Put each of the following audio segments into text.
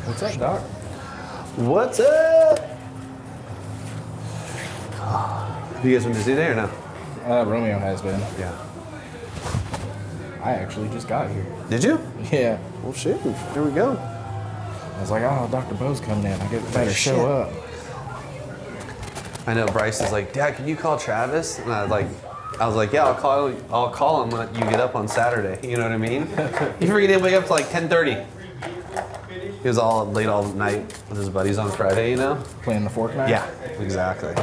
What's up, Doc? What's up? You guys been busy today or no? Romeo has been. Yeah. I actually just got here. Did you? Yeah. Well, shoot. Here we go. I was like, oh, DoctorBeau's coming in. I better show up. I know Bryce is like, Dad, can you call Travis? And I was like, yeah, I'll call him when you get up on Saturday. You know what I mean? He freaking didn't wake up till like 10:30. He was all late all night with his buddies on Friday, you know? Playing the fork match? Yeah, exactly.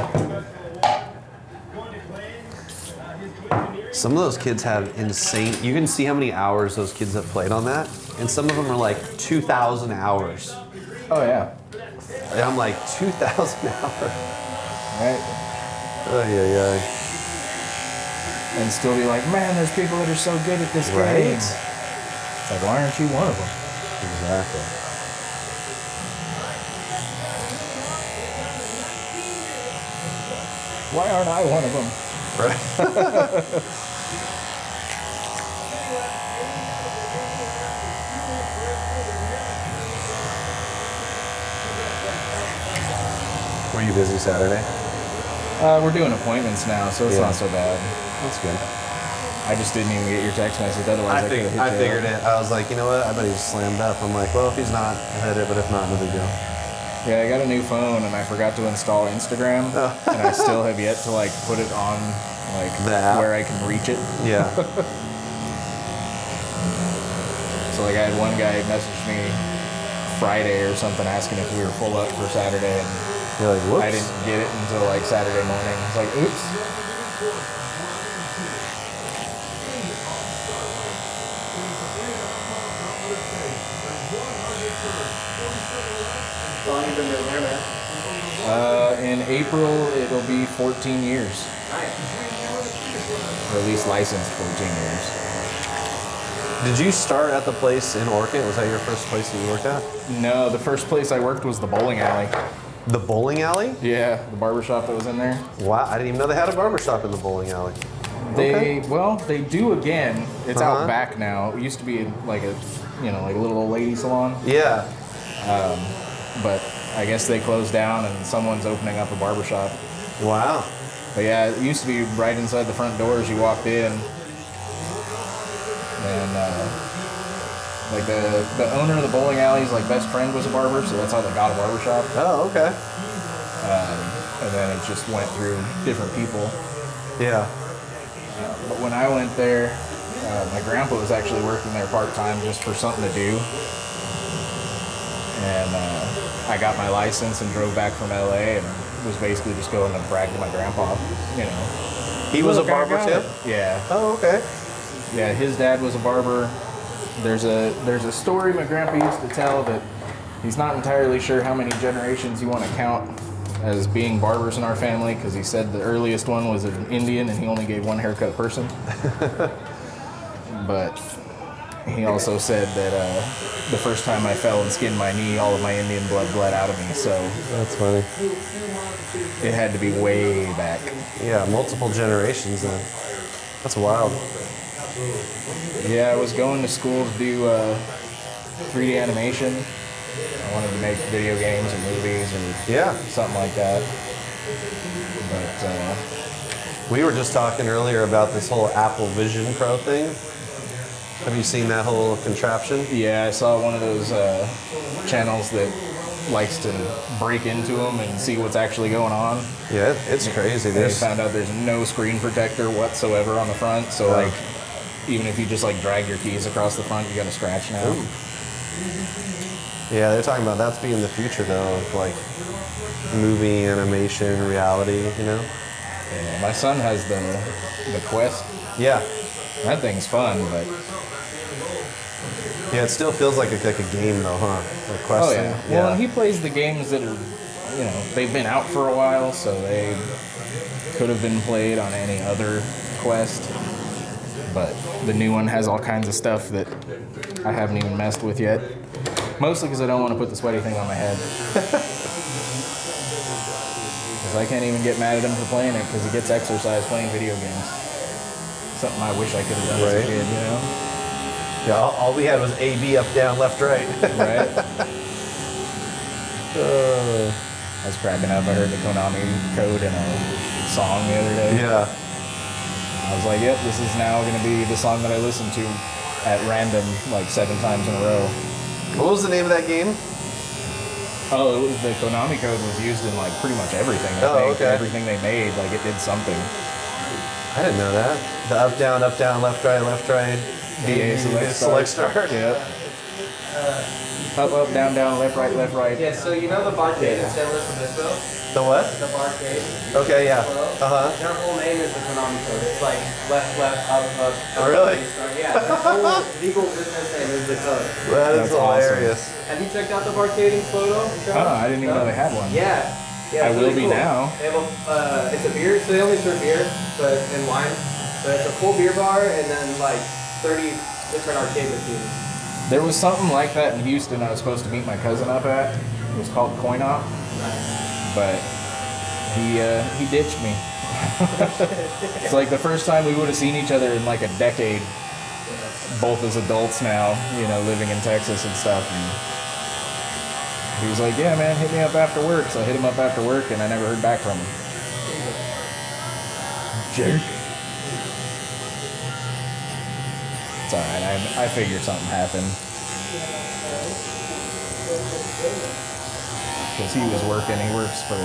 Some of those kids have insane, you can see how many hours those kids have played on that. And some of them are like 2,000 hours. Oh, yeah. And I'm like, 2,000 hours. Right? Oh, yeah. And still be like, man, there's people that are so good at this Right? game. It's like, why aren't you one of them? Exactly. Why aren't I one of them? Right. Were you busy Saturday? We're doing appointments now, so it's not so bad. That's good. I just didn't even get your text message. Otherwise, I figured it. I was like, you know what? I bet he's slammed up. I'm like, well, if he's not, I hit it, but if not, no big deal. Yeah, I got a new phone and I forgot to install Instagram, and I still have yet to like put it on like The app? where I can reach it. Yeah. So like I had one guy message me Friday or something asking if we were full up for Saturday, and You're like, whoops. I didn't get it until like Saturday morning. I was like, oops. How long you been doing there, man? In April, it'll be 14 years. Or at least licensed 14 years. Did you start at the place in Orchid? Was that your first place that you worked at? No, the first place I worked was the bowling alley. The bowling alley? Yeah, the barber shop that was in there. Wow, I didn't even know they had a barber shop in the bowling alley. They do again. It's out back now. It used to be like a, like a little old lady salon. Yeah. But I guess they closed down and someone's opening up a barber shop. Wow. But yeah, it used to be right inside the front door as you walked in. And like the owner of the bowling alley's like best friend was a barber, so that's how they got a barber shop. Oh, okay. And then it just went through different people. Yeah. But when I went there, my grandpa was actually working there part-time just for something to do. And I got my license and drove back from LA and was basically just going to brag to my grandpa, He was a Look, I barber got too? it. Yeah. Oh, okay. Yeah, his dad was a barber. There's a story my grandpa used to tell that he's not entirely sure how many generations you want to count as being barbers in our family, because he said the earliest one was an Indian and he only gave one haircut a person. But he also said that the first time I fell and skinned my knee, all of my Indian blood bled out of me, so That's funny. it had to be way back. Yeah, multiple generations then. That's wild. Yeah, I was going to school to do 3D animation. I wanted to make video games and movies and something like that. But We were just talking earlier about this whole Apple Vision Pro thing. Have you seen that whole contraption? yeah, I saw one of those channels that likes to break into them and see what's actually going on. Yeah, it's crazy. They found out there's no screen protector whatsoever on the front, so like even if you just like drag your keys across the front, you got a scratch now. Ooh. Yeah, they're talking about that's being the future though, of like movie, animation, reality, Yeah, my son has the Quest. Yeah. That thing's fun, but Yeah, it still feels like a game though, huh? The Quest oh yeah. thing. Well, and he plays the games that are, they've been out for a while, so they could have been played on any other Quest. But the new one has all kinds of stuff that I haven't even messed with yet. Mostly because I don't want to put the sweaty thing on my head. Because I can't even get mad at him for playing it because he gets exercise playing video games. Something I wish I could have done as a kid, Yeah, all we had was A, B, up, down, left, right. Right? I was cracking up. I heard the Konami code in a song the other day. Yeah. I was like, yep, this is now going to be the song that I listen to at random, like 7 times in a row. What was the name of that game? Oh, the Konami code was used in like pretty much everything. Okay. Everything they made, like it did something. I didn't know that. The up, down, left, right. DA select start. Yep. Up, down, left, right. Yeah, so you know the barcade in San Luis Obispo? The what? The barcade. Okay, yeah. Their whole name is the Konami code. It's like left, up. Really? Yeah, their whole legal business name is the code. That is That's awesome. hilarious. Have you checked out the barcade in photo? Oh, I didn't even know they had one. Yeah. I it's will really be cool. now. They have it's a beer, so they only serve beer but and wine. But it's a full beer bar and then like 30 different arcade machines. There was something like that in Houston I was supposed to meet my cousin up at. It was called Coin Op. But he ditched me. It's like the first time we would have seen each other in like a decade, both as adults now, you know, living in Texas and stuff. And he was like, yeah, man, hit me up after work. So I hit him up after work and I never heard back from him. Jerk. It's alright, I figured something happened. Because he was working, he works for,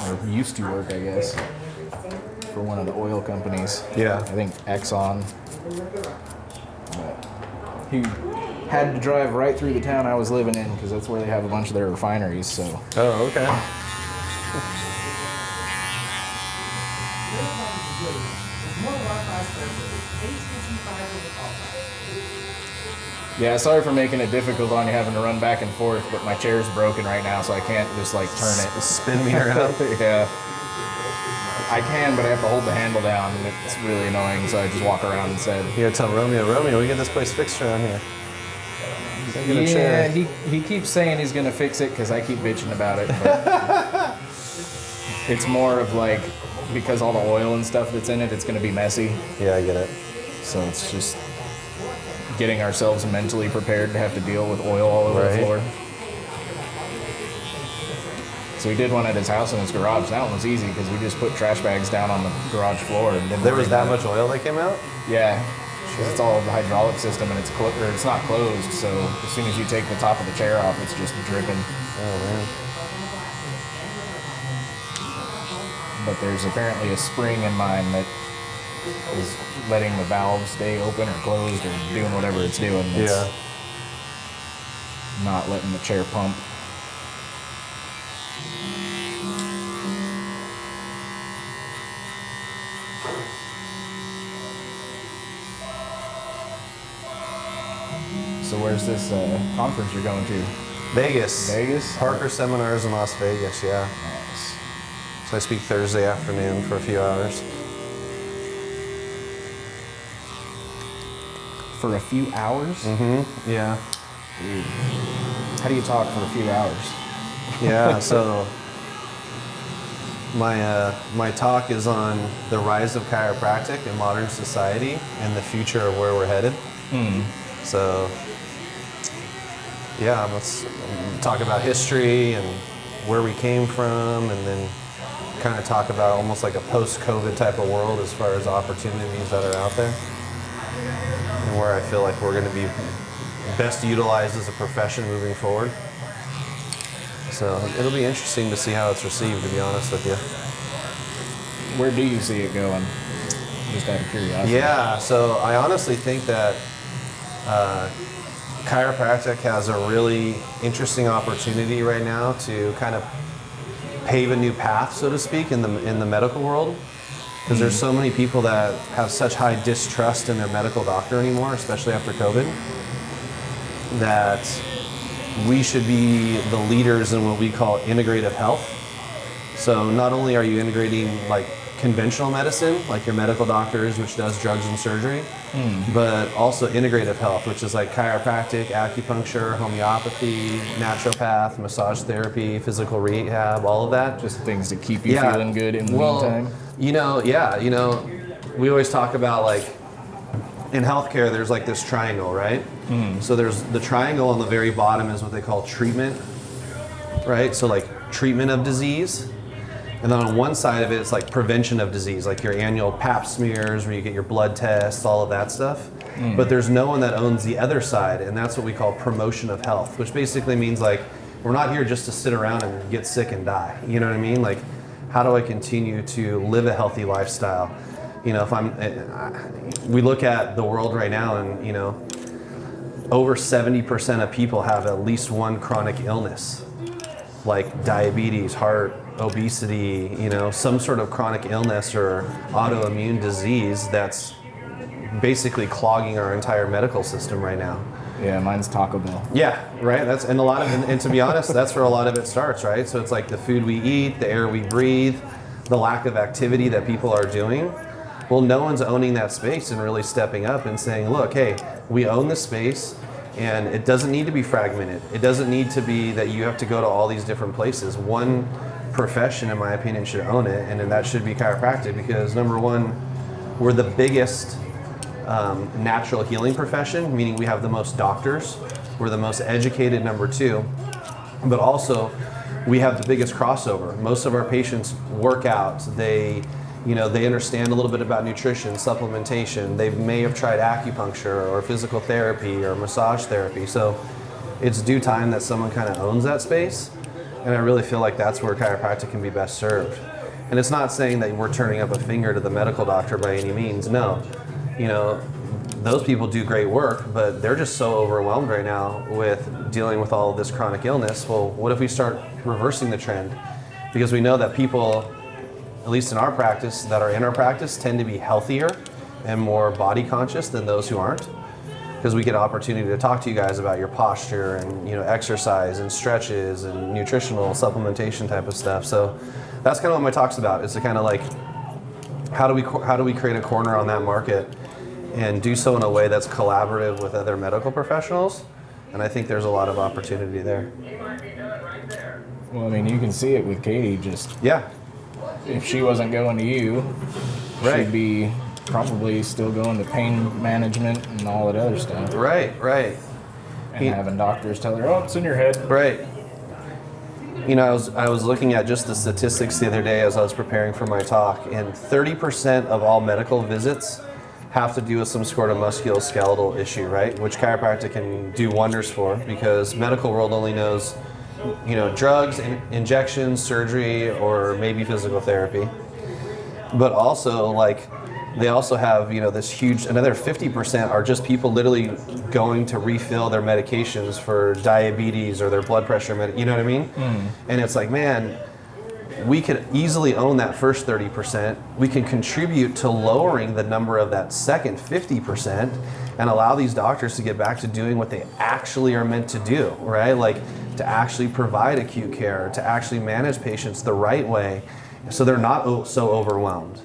or used to work, I guess, for one of the oil companies. Yeah. I think Exxon. But he had to drive right through the town I was living in because that's where they have a bunch of their refineries, so. Oh, okay. Yeah, sorry for making it difficult on you having to run back and forth, but my chair's broken right now, so I can't just like turn it. Spin me around. Yeah. I can, but I have to hold the handle down, and it's really annoying, so I just walk around instead. You gotta tell Romeo, we get this place fixed around here. Get a Yeah, chair. he keeps saying he's gonna fix it because I keep bitching about it, but it's more of like, because all the oil and stuff that's in it, it's gonna be messy. Yeah, I get it. So it's just getting ourselves mentally prepared to have to deal with oil all over the Right. floor. So we did one at his house in his garage. That one was easy because we just put trash bags down on the garage floor. And didn't There was worry that about much oil that came out? it. Yeah, 'cause it's all the hydraulic system and it's not closed. So as soon as you take the top of the chair off, it's just dripping. Oh, man. But there's apparently a spring in mine that is letting the valve stay open or closed or doing whatever it's doing. It's Yeah. not letting the chair pump. So where's this conference you're going to? Vegas. Vegas? Parker Seminars in Las Vegas, yeah. Nice. So I speak Thursday afternoon for a few hours. For a few hours? Mm-hmm. Yeah. Dude. How do you talk for a few hours? Yeah, so my talk is on the rise of chiropractic in modern society and the future of where we're headed. So yeah, let's talk about history and where we came from, and then kind of talk about almost like a post-COVID type of world as far as opportunities that are out there, and where I feel like we're going to be best utilized as a profession moving forward. So it'll be interesting to see how it's received, to be honest with you. Where do you see it going? Just out of curiosity. Yeah, so I honestly think that chiropractic has a really interesting opportunity right now to kind of pave a new path, so to speak, in the medical world. Because there's so many people that have such high distrust in their medical doctor anymore, especially after COVID, that we should be the leaders in what we call integrative health. So not only are you integrating like conventional medicine, like your medical doctors, which does drugs and surgery, but also integrative health, which is like chiropractic, acupuncture, homeopathy, naturopath, massage therapy, physical rehab, all of that. Just things to keep you feeling good in the meantime. We always talk about like in healthcare, there's like this triangle, right? So there's the triangle on the very bottom is what they call treatment, right? So like treatment of disease. And then on one side of it, it's like prevention of disease, like your annual pap smears where you get your blood tests, all of that stuff. But there's no one that owns the other side, and that's what we call promotion of health, which basically means like, we're not here just to sit around and get sick and die. You know what I mean? Like, how do I continue to live a healthy lifestyle? You know, we look at the world right now and, you know, over 70% of people have at least one chronic illness, like diabetes, heart, obesity, you know, some sort of chronic illness or autoimmune disease that's basically clogging our entire medical system right now. Yeah, mine's Taco Bell. Yeah, right. And to be honest, that's where a lot of it starts, right? So it's like the food we eat, the air we breathe, the lack of activity that people are doing. Well, no one's owning that space and really stepping up and saying, look, hey, we own this space. And it doesn't need to be fragmented. It doesn't need to be that you have to go to all these different places. One profession, in my opinion, should own it, and then that should be chiropractic, because number one, we're the biggest natural healing profession, meaning we have the most doctors. We're the most educated, number two. But also, we have the biggest crossover. Most of our patients work out. They understand a little bit about nutrition, supplementation. They may have tried acupuncture or physical therapy or massage therapy. So it's due time that someone kind of owns that space. And I really feel like that's where chiropractic can be best served. And it's not saying that we're turning up a finger to the medical doctor by any means. No, you know, those people do great work, but they're just so overwhelmed right now with dealing with all of this chronic illness. Well, what if we start reversing the trend? Because we know that people, at least in our practice, that are in our practice tend to be healthier and more body conscious than those who aren't, because we get an opportunity to talk to you guys about your posture and, you know, exercise and stretches and nutritional supplementation type of stuff. So that's kind of what my talk's about, is to kind of like, how do we create a corner on that market and do so in a way that's collaborative with other medical professionals? And I think there's a lot of opportunity there. Well, I mean, you can see it with Katie. Just if she wasn't going to you, she'd be probably still going to pain management and all that other stuff. Right. And having doctors tell her, oh, it's in your head. Right. You know, I was looking at just the statistics the other day as I was preparing for my talk, and 30% of all medical visits have to do with some sort of musculoskeletal issue, right? Which chiropractic can do wonders for, because medical world only knows, you know, drugs, injections, surgery, or maybe physical therapy. But also, like, they also have, you know, this huge, another 50% are just people literally going to refill their medications for diabetes or their blood pressure, you know what I mean? And it's like, man, we could easily own that first 30%. We can contribute to lowering the number of that second 50% and allow these doctors to get back to doing what they actually are meant to do, right? Like, to actually provide acute care, to actually manage patients the right way so they're not so overwhelmed.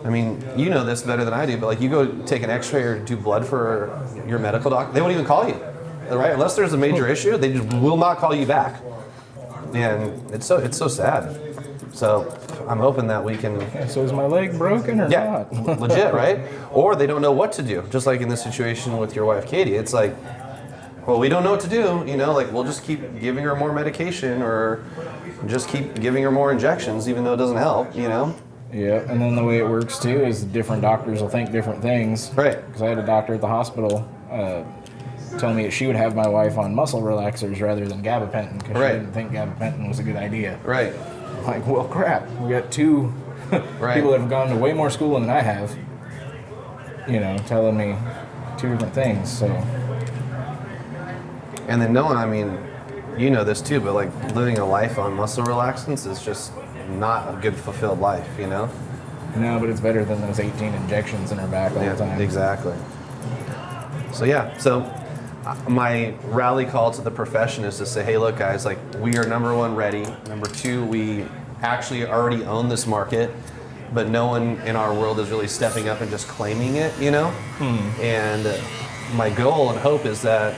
I mean, you know this better than I do, but like, you go take an x-ray or do blood for your medical doctor, they won't even call you, right? Unless there's a major issue, they just will not call you back. And it's so sad. So I'm hoping that we can... So is my leg broken or not? Legit, right? Or they don't know what to do. Just like in this situation with your wife, Katie. It's like, well, we don't know what to do. You know, like, we'll just keep giving her more medication or just keep giving her more injections, even though it doesn't help, you know? Yeah, and then the way it works too is different doctors will think different things. Right. Because I had a doctor at the hospital telling me that she would have my wife on muscle relaxers rather than gabapentin, because she didn't think gabapentin was a good idea. Right. Like, well, crap. We got two people that have gone to way more school than I have, you know, telling me two different things. So. And then knowing, I mean, you know this too, but like, living a life on muscle relaxants is just not a good fulfilled life, you know? No, but it's better than those 18 injections in her back all the time. Exactly. So my rally call to the profession is to say, hey, look, guys, like, we are number one, ready. Number two, we actually already own this market, but no one in our world is really stepping up and just claiming it, you know? And my goal and hope is that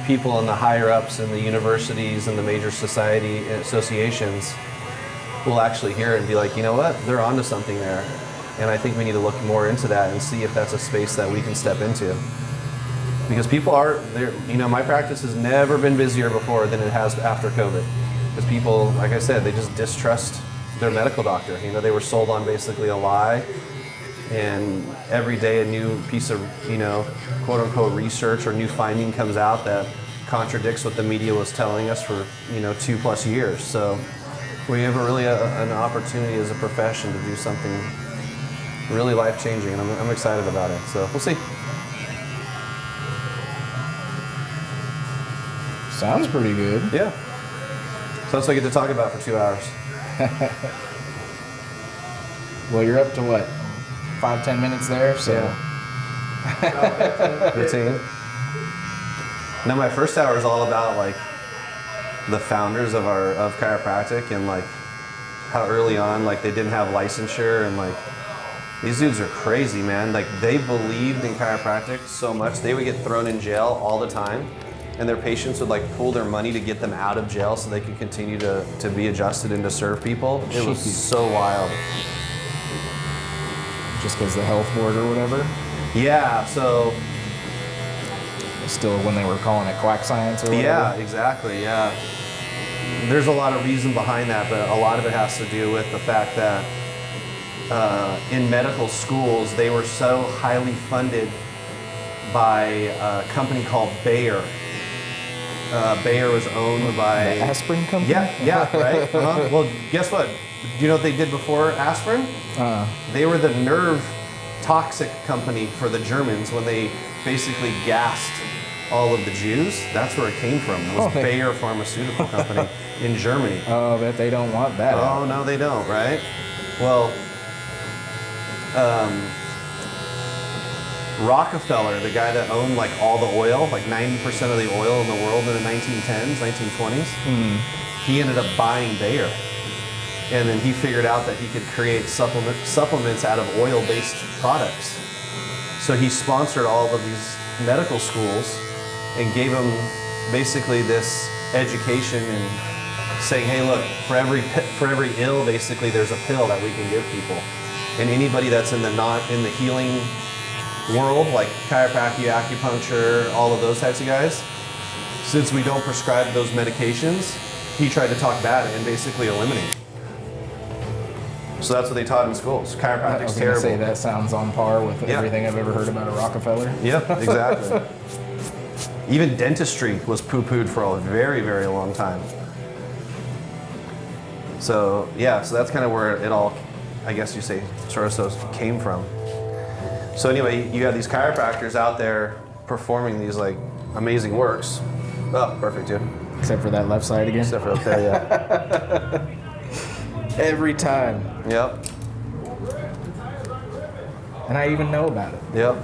people in the higher ups in the universities and the major society associations will actually hear it and be like, you know what, they're onto something there. And I think we need to look more into that and see if that's a space that we can step into. Because people are there, you know, my practice has never been busier before than it has after COVID. Because people, like I said, they just distrust their medical doctor. You know, they were sold on basically a lie. And every day a new piece of, you know, quote unquote research or new finding comes out that contradicts what the media was telling us for, you know, 2+ years. So we have really an opportunity as a profession to do something really life-changing, and I'm excited about it. So we'll see. Sounds pretty good. Yeah. So that's what I get to talk about for 2 hours. Well, you're up to what? 5-10 minutes there, so. Yeah. Routine. No, my first hour is all about like the founders of chiropractic, and like how early on like they didn't have licensure, and like these dudes are crazy, man. Like they believed in chiropractic so much they would get thrown in jail all the time, and their patients would like pool their money to get them out of jail so they could continue to be adjusted and to serve people. It was so wild. Just because the health board or whatever? Yeah, so. Still when they were calling it quack science or whatever? Yeah, exactly, yeah. There's a lot of reason behind that, but a lot of it has to do with the fact that in medical schools, they were so highly funded by a company called Bayer. Bayer was owned by... The aspirin company? Yeah, right? Uh-huh. Well, guess what? Do you know what they did before aspirin? They were the nerve toxic company for the Germans when they basically gassed all of the Jews. That's where it came from. It was Bayer Pharmaceutical Company in Germany. Oh, bet they don't want that. Oh, no, they don't, right? Well, Rockefeller, the guy that owned like all the oil, like 90% of the oil in the world in the 1910s, 1920s, he ended up buying Bayer. And then he figured out that he could create supplements out of oil-based products. So he sponsored all of these medical schools and gave them basically this education and saying, hey, look, for every ill, basically, there's a pill that we can give people. And anybody that's in the healing world, like chiropractic, acupuncture, all of those types of guys, since we don't prescribe those medications, he tried to talk bad and basically eliminate. So that's what they taught in schools. Chiropractic's terrible. Say that sounds on par with everything I've ever heard about a Rockefeller. Yep, exactly. Even dentistry was poo-pooed for a very, very long time. So yeah, so that's kind of where it all, I guess you say, sort of came from. So anyway, you have these chiropractors out there performing these like amazing works. Oh, perfect, dude. Except for that left side again. Except for up there, yeah. Every time. Yep. And I even know about it. Yep.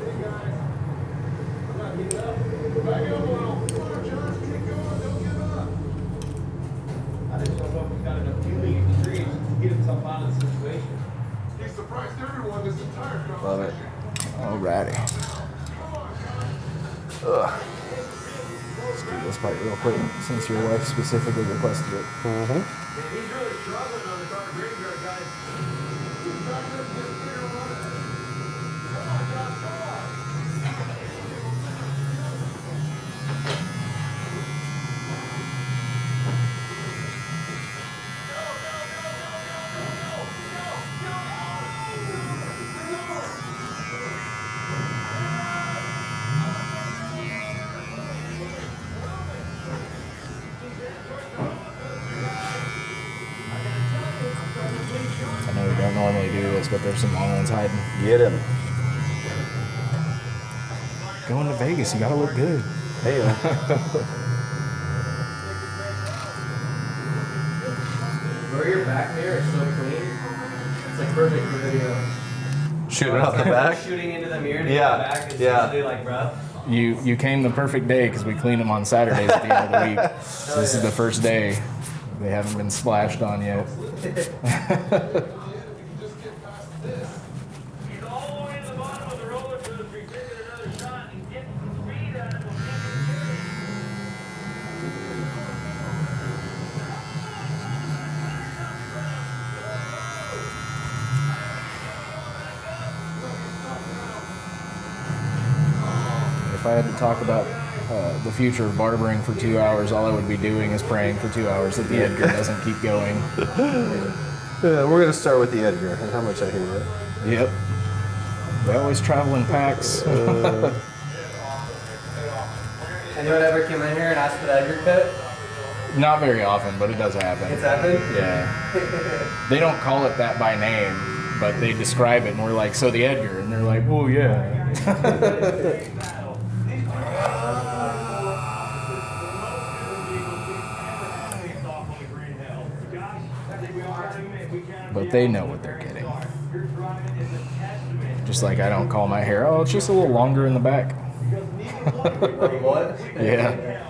Love it. Alrighty. Ugh. Let's do this part real quick since your wife specifically requested it. Mm-hmm. I know we don't normally do this, but there's some long ones hiding. Get him. Going to Vegas, you gotta look good. Hey. Bro, your back mirror is so clean. It's like perfect for video. Shooting out the back? Shooting into the mirror to Yeah, the back is yeah. usually like rough. You came the perfect day because we clean them on Saturdays at the end of the week. So this is the first day. They haven't been splashed on yet. I had to talk about the future of barbering for 2 hours, all I would be doing is praying for 2 hours that the Edgar doesn't keep going. Yeah, we're gonna start with the Edgar, and how much I hate it. Yep. They always travel in packs. Anyone ever came in here and asked for the Edgar cut? Not very often, but it does happen. It's happened? Yeah. They don't call it that by name, but they describe it, and we're like, so the Edgar, and they're like, oh yeah. But they know what they're getting. Just like I don't call my hair, oh, it's just a little longer in the back. What? Yeah.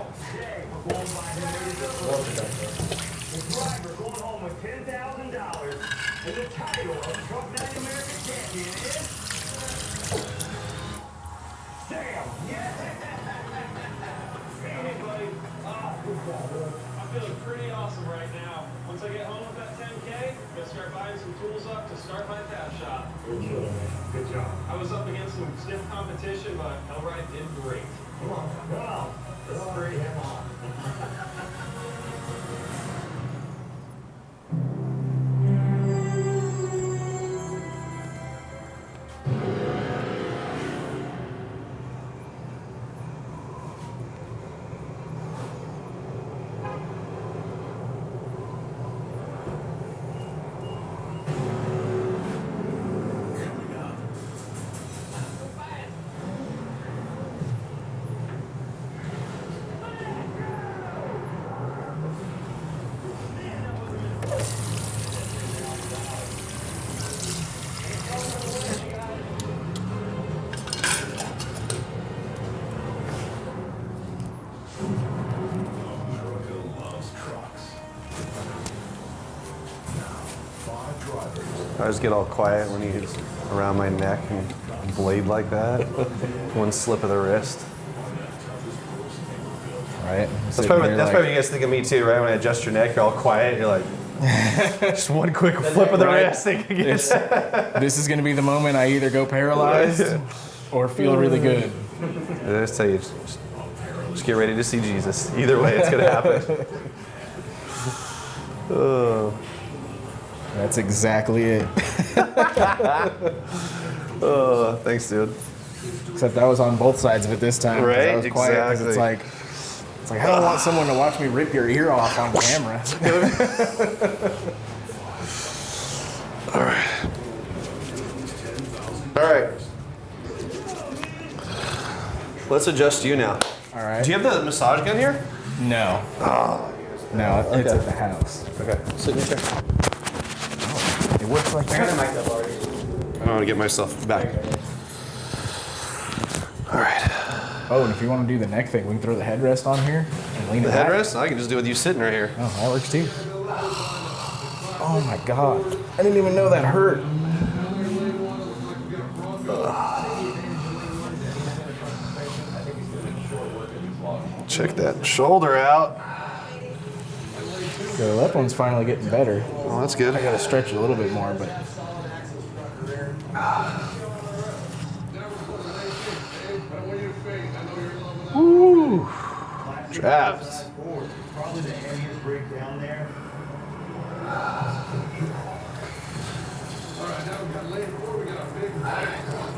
I'm feeling pretty awesome right now. Once I get home with that 10K, I'm gonna start buying some tools up to start my tab shop. Good job. I was up against some stiff competition, but Hellride did great. Come on. Wow. This is pretty him on. I just get all quiet when he's around my neck and blade like that. One slip of the wrist. Right? That's probably what you guys think of me too, right? When I adjust your neck, you're all quiet. You're like, just one quick flip of the Right. wrist. This is going to be the moment I either go paralyzed or feel really good. I just tell you, just get ready to see Jesus. Either way, it's gonna happen. Oh. That's exactly it. Oh, thanks, dude. Except I was on both sides of it this time. 'Cause Right, I was quiet because exactly. it's like I don't want someone to watch me rip your ear off on camera. All right. Let's adjust you now. All right. Do you have the massage gun here? No. No, it's at the house. Okay. Sit in your chair. It works like I got a that. mic up already. I want to get myself back. All right. Oh, and if you want to do the neck thing, we can throw the headrest on here and lean The it back. headrest? I can just do it with you sitting right here. Oh, that works too. Oh my God. I didn't even know that hurt. Check that shoulder out. The left one's finally getting better. Well, that's good. I gotta stretch it a little bit more, but Woo! Traps.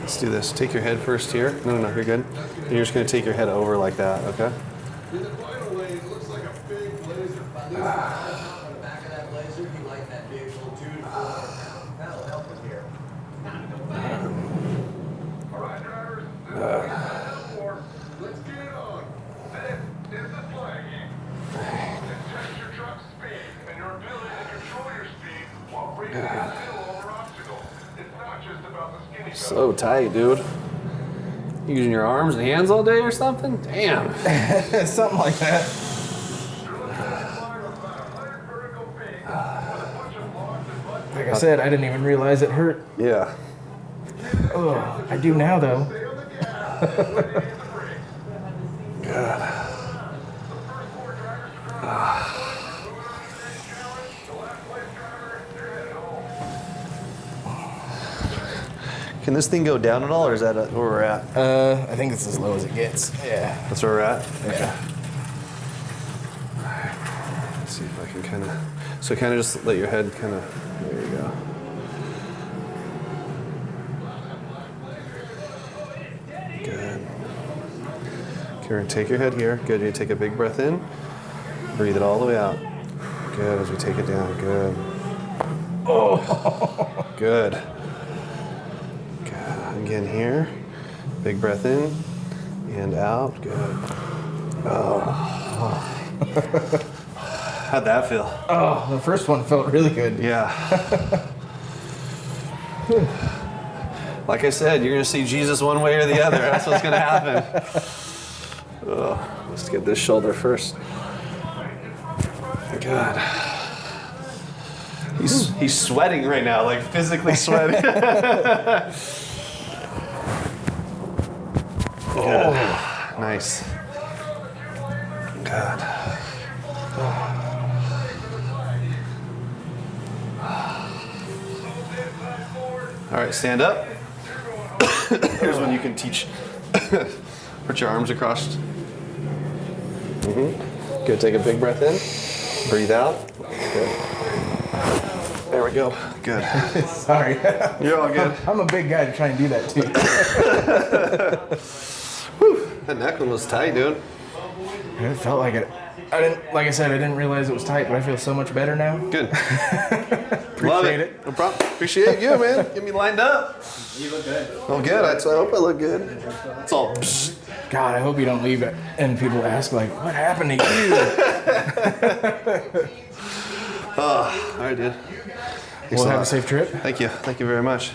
Let's do this. Take your head first here. No, you're good. And you're just going to take your head over like that, okay? So tight, dude. You using your arms and hands all day or something? Damn. something like that. Like I said, I didn't even realize it hurt. Yeah. Oh, I do now though. God. Can this thing go down at all, or is that where we're at? I think it's as low as it gets. Yeah. That's where we're at? Yeah. Let's see if I can kind of... So kind of just let your head kind of... There you go. Good. Okay, we're going to take your head here. Good. You take a big breath in. Breathe it all the way out. Good. As we take it down. Good. Oh. Good. Again here. Big breath in and out. Good. Oh. How'd that feel? Oh, the first one felt really good. Yeah. Like I said, you're going to see Jesus one way or the other. That's what's going to happen. Oh, let's get this shoulder first. God. He's sweating right now, like physically sweating. Oh, nice. God. All right, stand up. Here's when you can teach. Put your arms across. Good. Take a big breath in. Breathe out. Good. There we go. Good. Sorry. You're all good. I'm a big guy to try and do that too. Whew, that neck one was tight, dude. It felt like it. Like I said, I didn't realize it was tight, but I feel so much better now. Good. Appreciate it. No problem. Appreciate you, man. Get me lined up. You look good. Oh, good. I hope I look good. It's all. God, I hope you don't leave it and people ask like, what happened to you? Oh, all right, dude. We'll have a safe trip. Thank you. Thank you very much.